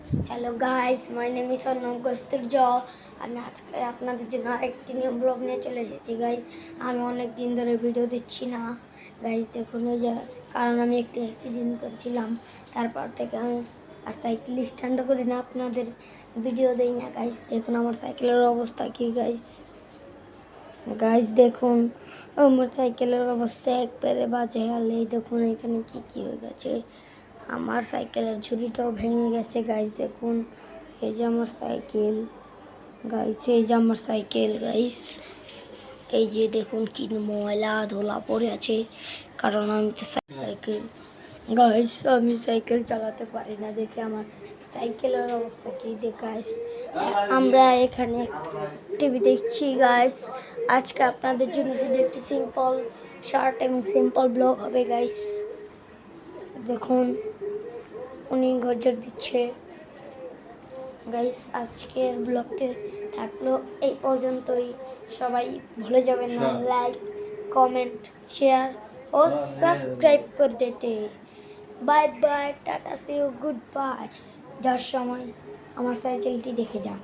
Hello guys, my name is Arnab Kasturaj. আমি আজকে আপনাদের জন্য আরেকটি নিউ ব্লগ নিয়ে চলে এসেছি গাইস। আমি অনেক দিন ধরে ভিডিও দিচ্ছি না গাইস, দেখুন এই যে কারণ আমি একটি অ্যাক্সিডেন্ট করেছিলাম। তারপর থেকে আমি আর সাইকেল স্ট্যান্ড করি না, আপনাদের ভিডিও দেই না গাইস। দেখুন আমার সাইকেলের অবস্থা কি গাইস। গাইস দেখুন আমার সাইকেলের অবস্থা একবারে বাজে। হলে দেখুন এখানে কি কি হয়ে গেছে। আমার সাইকেলের ঝুড়িটাও ভেঙে গেছে গাইস। দেখুন এই যে আমার সাইকেল গাইস, এই যে আমার সাইকেল গাইস। এই যে দেখুন কি ময়লা ধোলা পড়ে আছে, কারণ আমি তো সাইকেল গাইস, আমি সাইকেল চালাতে পারি না দেখে আমার সাইকেলের অবস্থা কি দেখ গাইস। আমরা এখানে টিভি দেখছি গাইস। আজকে আপনাদের জন্য শুধু একটি সিম্পল শর্ট এবং সিম্পল ব্লগ হবে গাইস। দেখুন উনি গজর দিচ্ছে গাইস। আজকের ব্লগটি থাকলো এই পর্যন্তই। সবাই ভুলে যাবেন না লাইক, কমেন্ট, শেয়ার ও সাবস্ক্রাইব করে দিতে। Bye bye, tata, see you, good bye. যাওয়ার সময় আমার সাইকেলটি দেখে যান।